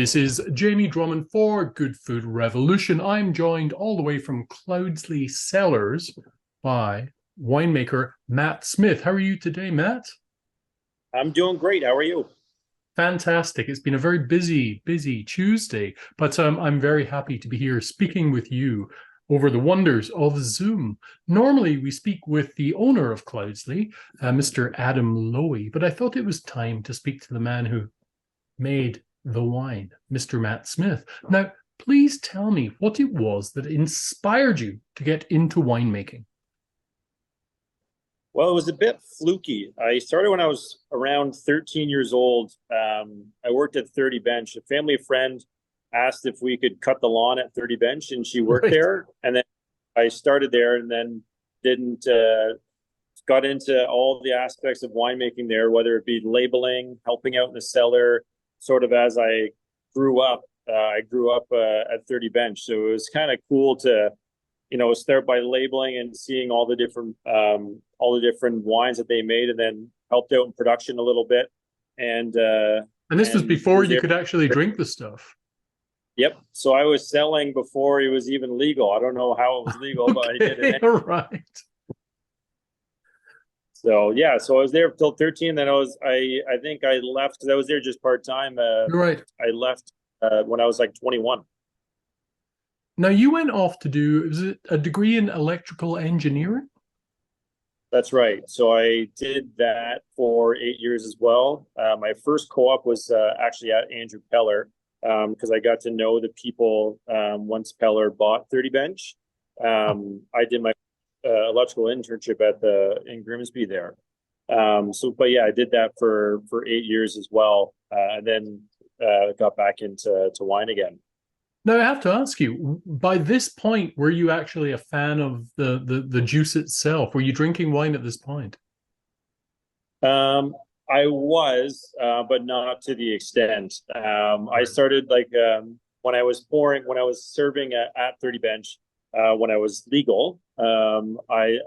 This is Jamie Drummond for Good Food Revolution. I'm joined all the way from Cloudsley Cellars by winemaker Matt Smith. How are you today, Matt? I'm doing great. How are you? Fantastic. It's been a very busy Tuesday, but I'm very happy to be here speaking with you over the wonders of Zoom. Normally, we speak with the owner of Cloudsley, Mr. Adam Lowy, but I thought it was time to speak to the man who made the wine, Mr. Matt Smith. Now, please tell me what it was that inspired you to get into winemaking. Well, it was a bit fluky. I started when I was around 13 years old. I worked at 30 Bench. A family friend asked if we could cut the lawn at 30 Bench, and she worked Right. there. And then I started there and then didn't got into all the aspects of winemaking there, whether it be labeling, helping out in the cellar, sort of as I grew up. I grew up at 30 Bench. So it was kind of cool to start by labeling and seeing all the different wines that they made, and then helped out in production a little bit. And And this was before was you there. could actually drink the stuff. Yep. So I was selling before it was even legal. I don't know how it was legal, but I did it. Okay, all right. So yeah, so I was there till 13. Then I think I left because I was there just part time. You're right. I left when I was like 21. Now you went off to do, was it a degree in electrical engineering? That's right. So I did that for 8 years as well. My first co-op was actually at Andrew Peller, because I got to know the people once Peller bought 30 Bench. I did my electrical internship in Grimsby there. But yeah, I did that for 8 years as well, and then got back into wine again. Now I have to ask you, by this point, were you actually a fan of the juice itself? Were you drinking wine at this point? I was, but not to the extent. I Right. started like when I was serving at 30 Bench, when I was legal. I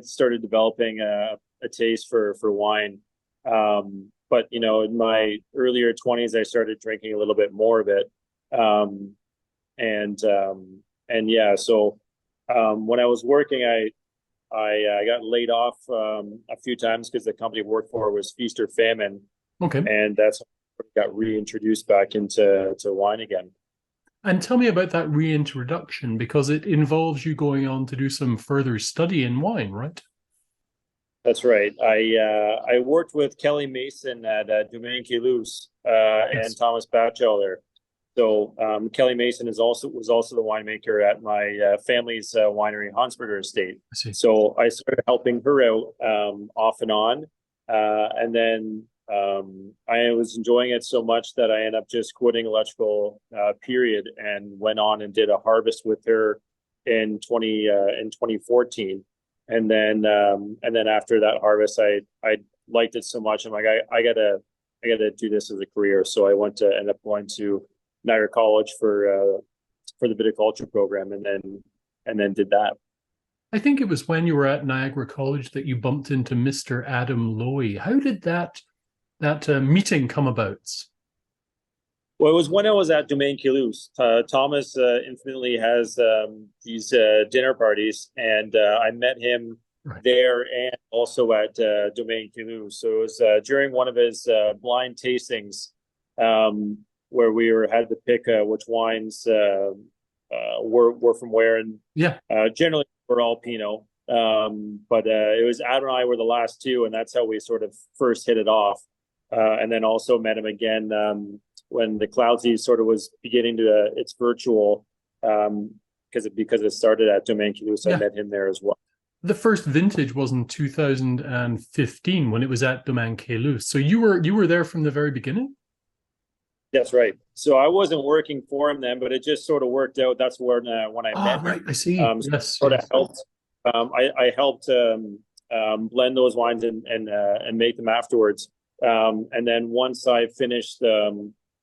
started developing a taste for wine. But in my earlier 20s, I started drinking a little bit more of it. Um, and yeah, so when I was working, I got laid off a few times because the company I worked for was feast or famine, Okay. and that's how I got reintroduced back into wine again. And tell me about that reintroduction, because it involves you going on to do some further study in wine, right? That's right. I worked with Kelly Mason at Domaine Caylus, and Yes. Thomas Batchelder. So Kelly Mason was also the winemaker at my family's winery, Hansberger Estate. I see. So I started helping her out off and on, and then I was enjoying it so much that I ended up just quitting electrical, period, and went on and did a harvest with her in 2014. And then after that harvest, I liked it so much. I'm like, I gotta do this as a career. So I end up going to Niagara College for the viticulture program, and then did that. I think it was when you were at Niagara College that you bumped into Mr. Adam Lowy. How did that meeting come about? Well, it was when I was at Domaine Caylus. Thomas infinitely has these dinner parties, and I met him Right. there and also at Domaine Caylus. So it was during one of his blind tastings, where had to pick which wines were from where, and Yeah. generally we're all Pinot. But it was Adam and I were the last two, and that's how we sort of first hit it off. And then also met him again when the Cloudsley sort of was beginning to its virtual, because it started at Domaine Caylus. I Yeah. met him there as well. The first vintage was in 2015 when it was at Domaine Caylus. So you were there from the very beginning? That's right. So I wasn't working for him then, but it just sort of worked out. That's when I Ah, met right. him. I see. So it Yes, sort of yes. helped. I helped blend those wines and make them afterwards. And then once I finished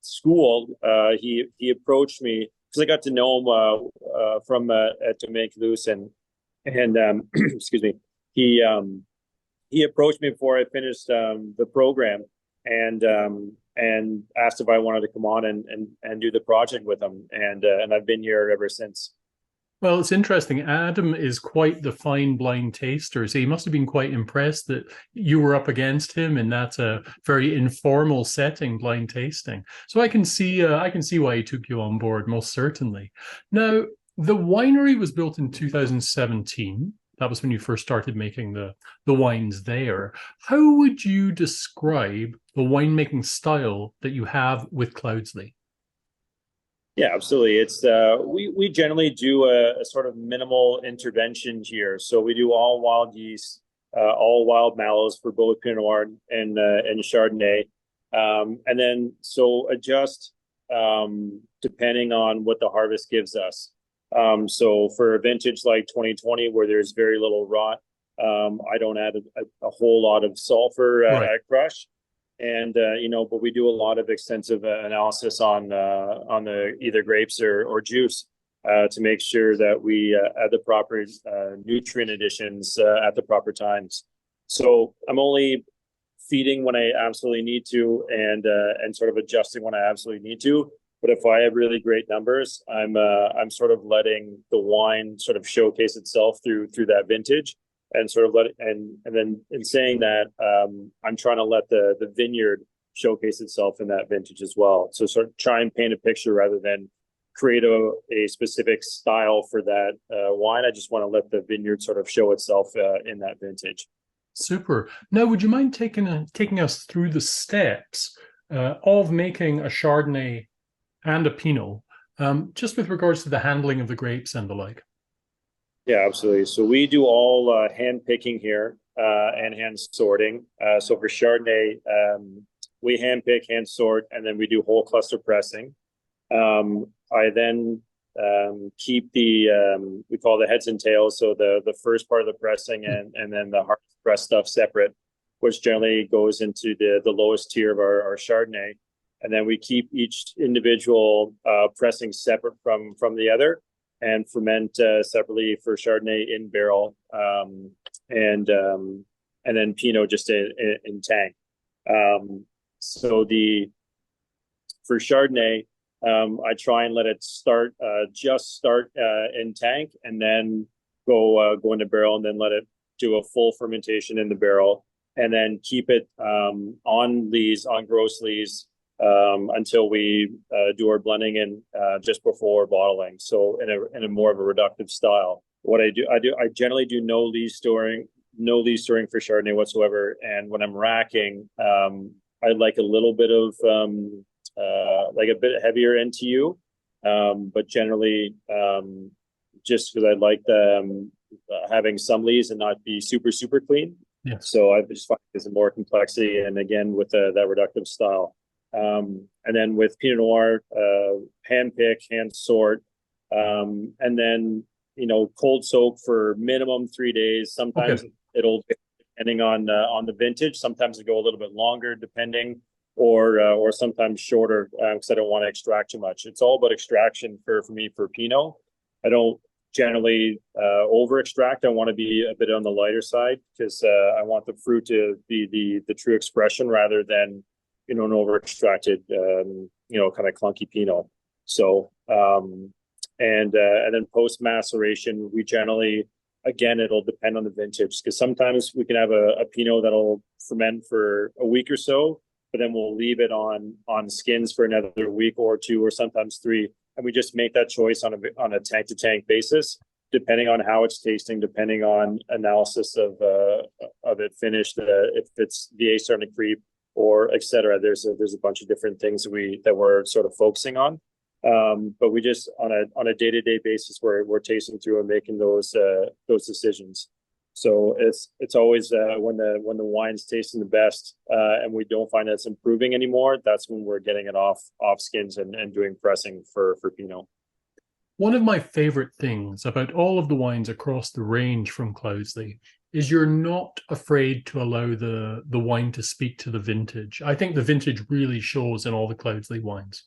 school, he approached me because I got to know him from at Domaine Caylus, and excuse me, he approached me before I finished the program, and and asked if I wanted to come on and do the project with him, and I've been here ever since. Well, it's interesting. Adam is quite the fine blind taster, so he must have been quite impressed that you were up against him in that very informal setting, blind tasting. So I can see why he took you on board, most certainly. Now, the winery was built in 2017. That was when you first started making the wines there. How would you describe the winemaking style that you have with Cloudsley? Yeah, absolutely. It's we generally do a sort of minimal intervention here. So we do all wild yeast, all wild mallows for both Pinot Noir and Chardonnay, and then so adjust depending on what the harvest gives us. So for a vintage like 2020 where there's very little rot, I don't add a whole lot of sulfur Right. at crush. And but we do a lot of extensive analysis on the either grapes or juice to make sure that we add the proper nutrient additions at the proper times. So I'm only feeding when I absolutely need to, and sort of adjusting when I absolutely need to. But if I have really great numbers, I'm sort of letting the wine sort of showcase itself through that vintage, and sort of let it, and then in saying that, I'm trying to let the vineyard showcase itself in that vintage as well. So sort of try and paint a picture rather than create a specific style for that wine. I just want to let the vineyard sort of show itself in that vintage. Super. Now, would you mind taking us through the steps of making a Chardonnay and a Pinot, just with regards to the handling of the grapes and the like? Yeah, absolutely. So we do all hand picking here and hand sorting. So for Chardonnay, we hand pick, hand sort, and then we do whole cluster pressing. I then keep the we call the heads and tails, so the first part of the pressing and then the hard press stuff separate, which generally goes into the lowest tier of our Chardonnay, and then we keep each individual pressing separate from the other, and ferment separately for Chardonnay in barrel, and then Pinot just in tank. So for Chardonnay, I try and let it start in tank, and then go into barrel, and then let it do a full fermentation in the barrel, and then keep it on gross lees until we do our blending and just before bottling. So in a more of a reductive style. What I generally do no lee storing for Chardonnay whatsoever. And when I'm racking, I like a little bit of like a bit heavier NTU, but generally just because I like having some lees and not be super clean. Yeah. So I just find there's more complexity, and again with that reductive style. And then with Pinot Noir, hand pick, hand sort, and then cold soak for minimum 3 days. Sometimes it'll, depending on the vintage. Sometimes it go a little bit longer, depending, or sometimes shorter, because I don't want to extract too much. It's all about extraction for me for Pinot. I don't generally over extract. I want to be a bit on the lighter side, because I want the fruit to be the true expression rather than an over extracted kind of clunky Pinot. So and then post maceration, we generally, again, it'll depend on the vintage, because sometimes we can have a Pinot that'll ferment for a week or so, but then we'll leave it on skins for another week or two, or sometimes 3, and we just make that choice on a tank to tank basis, depending on how it's tasting, depending on analysis of it finished, if it's VA starting to creep, or etc. There's a bunch of different things that we're sort of focusing on, but we just on a day-to-day basis we're tasting through and making those decisions. So it's always when the wine's tasting the best, and we don't find that it's improving anymore, that's when we're getting it off skins and doing pressing for Pinot. One of my favorite things about all of the wines across the range from Cloudsley is you're not afraid to allow the wine to speak to the vintage. I think the vintage really shows in all the Cloudsley wines.